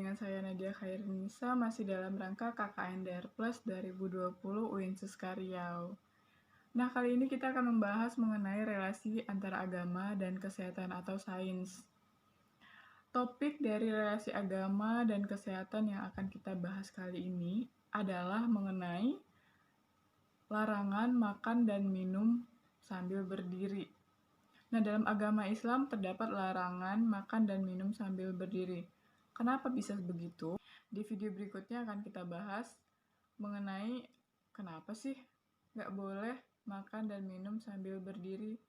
dengan saya Nadia Khairunisa, masih dalam rangka KKNDR Plus 2020 UIN Suska Riau. Nah, kali ini kita akan membahas mengenai relasi antara agama dan kesehatan atau sains. Topik dari relasi agama dan kesehatan yang akan kita bahas kali ini adalah mengenai larangan makan dan minum sambil berdiri. Nah, dalam agama Islam terdapat larangan makan dan minum sambil berdiri. Kenapa bisa begitu? Di video berikutnya akan kita bahas mengenai kenapa sih nggak boleh makan dan minum sambil berdiri.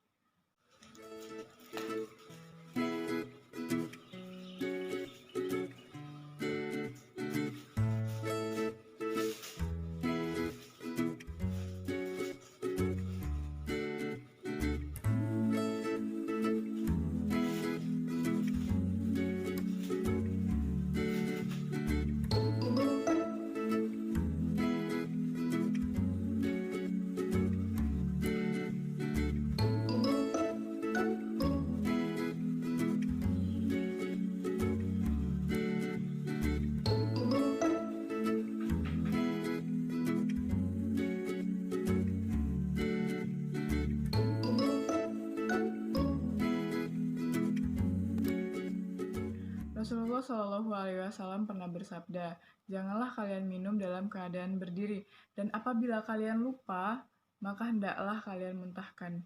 Rasulullah Shallallahu Alaihi Wasallam pernah bersabda, "Janganlah kalian minum dalam keadaan berdiri, dan apabila kalian lupa, maka hendaklah kalian muntahkan."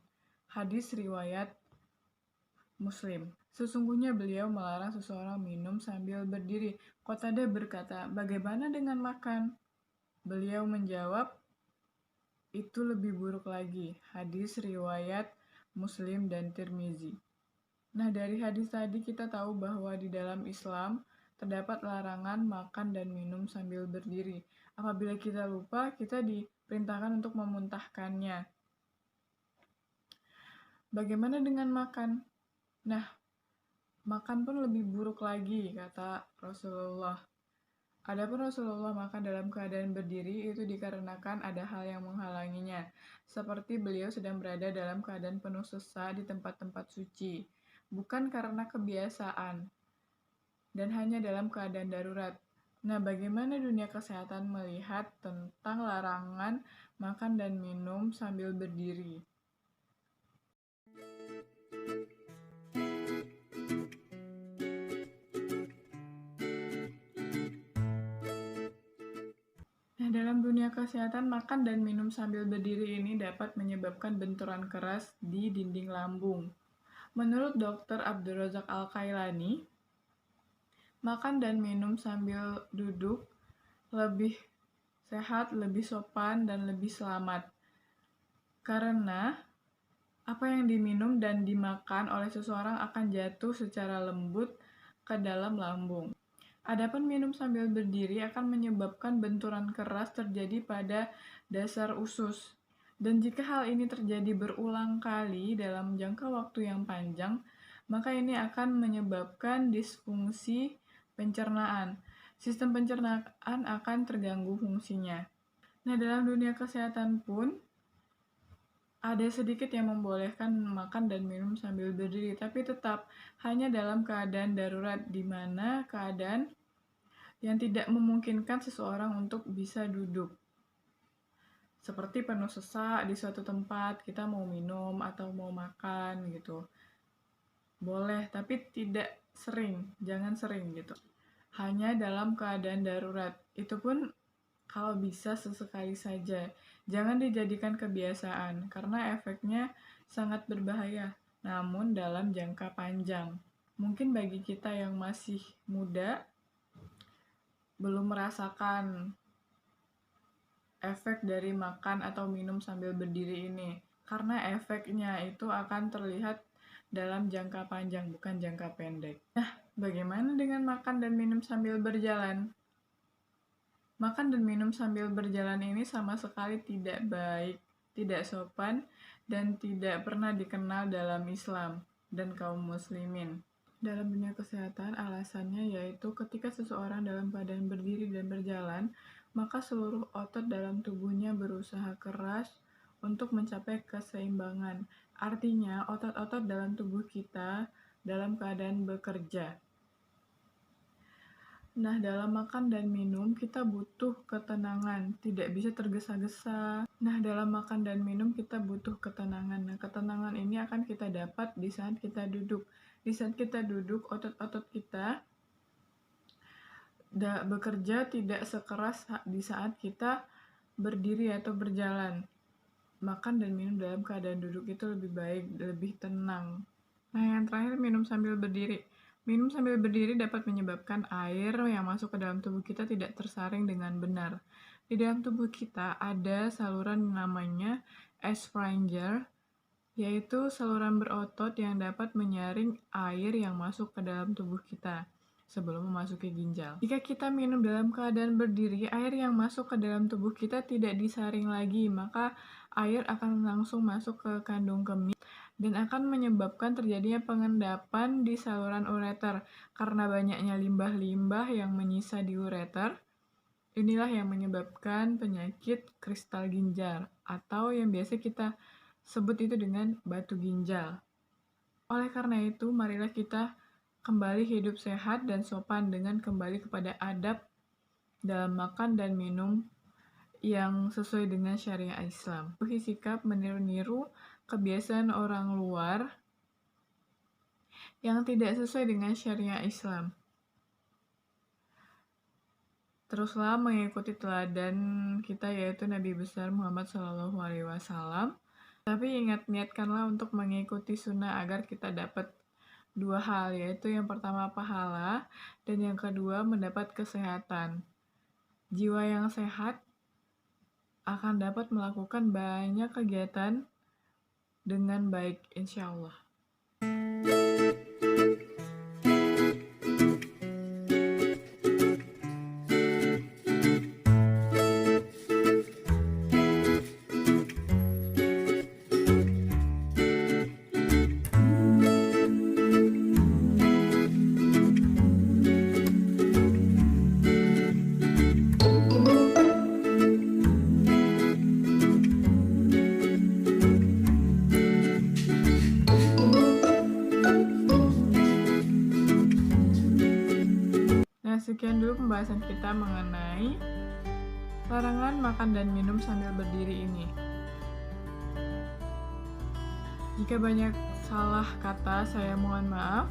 Hadis riwayat Muslim. Sesungguhnya beliau melarang seseorang minum sambil berdiri. Qatadah berkata, "Bagaimana dengan makan?" Beliau menjawab, "Itu lebih buruk lagi." Hadis riwayat Muslim dan Tirmizi. Nah, dari hadis tadi kita tahu bahwa di dalam Islam terdapat larangan makan dan minum sambil berdiri. Apabila kita lupa, kita diperintahkan untuk memuntahkannya. Bagaimana dengan makan? Nah, makan pun lebih buruk lagi, kata Rasulullah. Adapun Rasulullah makan dalam keadaan berdiri itu dikarenakan ada hal yang menghalanginya, seperti beliau sedang berada dalam keadaan penuh sesak di tempat-tempat suci. Bukan karena kebiasaan, dan hanya dalam keadaan darurat. Nah, bagaimana dunia kesehatan melihat tentang larangan makan dan minum sambil berdiri? Nah, dalam dunia kesehatan, makan dan minum sambil berdiri ini dapat menyebabkan benturan keras di dinding lambung. Menurut Dr. Abdul Razak Al-Kailani, makan dan minum sambil duduk lebih sehat, lebih sopan, dan lebih selamat. Karena apa yang diminum dan dimakan oleh seseorang akan jatuh secara lembut ke dalam lambung. Adapun minum sambil berdiri akan menyebabkan benturan keras terjadi pada dasar usus. Dan jika hal ini terjadi berulang kali dalam jangka waktu yang panjang, maka ini akan menyebabkan disfungsi pencernaan. Sistem pencernaan akan terganggu fungsinya. Nah, dalam dunia kesehatan pun ada sedikit yang membolehkan makan dan minum sambil berdiri, tapi tetap hanya dalam keadaan darurat, di mana keadaan yang tidak memungkinkan seseorang untuk bisa duduk. Seperti penuh sesak di suatu tempat, kita mau minum atau mau makan gitu. Boleh, tapi tidak sering, jangan sering gitu. Hanya dalam keadaan darurat. Itu pun kalau bisa sesekali saja. Jangan dijadikan kebiasaan, karena efeknya sangat berbahaya. Namun dalam jangka panjang. Mungkin bagi kita yang masih muda, belum merasakan efek dari makan atau minum sambil berdiri ini. Karena efeknya itu akan terlihat dalam jangka panjang, bukan jangka pendek. Nah, bagaimana dengan makan dan minum sambil berjalan? Makan dan minum sambil berjalan ini sama sekali tidak baik, tidak sopan, dan tidak pernah dikenal dalam Islam dan kaum muslimin. Dalam dunia kesehatan, alasannya yaitu ketika seseorang dalam keadaan berdiri dan berjalan, maka seluruh otot dalam tubuhnya berusaha keras untuk mencapai keseimbangan. Artinya, otot-otot dalam tubuh kita dalam keadaan bekerja. Nah, dalam makan dan minum kita butuh ketenangan, tidak bisa tergesa-gesa. Nah, dalam makan dan minum kita butuh ketenangan. Nah, ketenangan ini akan kita dapat di saat kita duduk. Di saat kita duduk, otot-otot kita bekerja tidak sekeras di saat kita berdiri atau berjalan. Makan dan minum dalam keadaan duduk itu lebih baik, lebih tenang. Nah, yang terakhir, minum sambil berdiri. Minum sambil berdiri dapat menyebabkan air yang masuk ke dalam tubuh kita tidak tersaring dengan benar. Di dalam tubuh kita ada saluran namanya esophageal, yaitu saluran berotot yang dapat menyaring air yang masuk ke dalam tubuh kita sebelum memasuki ginjal. Jika kita minum dalam keadaan berdiri, air yang masuk ke dalam tubuh kita tidak disaring lagi, maka air akan langsung masuk ke kandung kemih dan akan menyebabkan terjadinya pengendapan di saluran ureter. Karena banyaknya limbah-limbah yang menyisa di ureter, inilah yang menyebabkan penyakit kristal ginjal atau yang biasa kita sebut itu dengan batu ginjal. Oleh karena itu, marilah kita kembali hidup sehat dan sopan dengan kembali kepada adab dalam makan dan minum yang sesuai dengan syariah Islam. Sikap meniru-niru kebiasaan orang luar yang tidak sesuai dengan syariah Islam. Teruslah mengikuti teladan kita, yaitu Nabi besar Muhammad SAW. Tapi niatkanlah untuk mengikuti sunnah agar kita dapat dua hal, yaitu yang pertama pahala dan yang kedua mendapat kesehatan. Jiwa yang sehat akan dapat melakukan banyak kegiatan dengan baik, insya Allah. Sekian dulu pembahasan kita mengenai larangan makan dan minum sambil berdiri ini. Jika banyak salah kata, saya mohon maaf.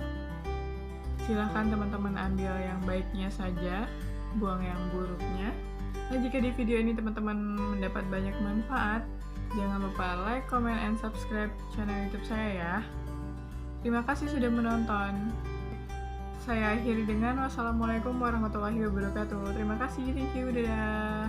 Silahkan teman-teman ambil yang baiknya saja, buang yang buruknya. Nah, jika di video ini teman-teman mendapat banyak manfaat, jangan lupa like, comment, and subscribe channel YouTube saya ya. Terima kasih sudah menonton. Saya akhiri dengan wassalamualaikum warahmatullahi wabarakatuh. Terima kasih, thank you, dadah.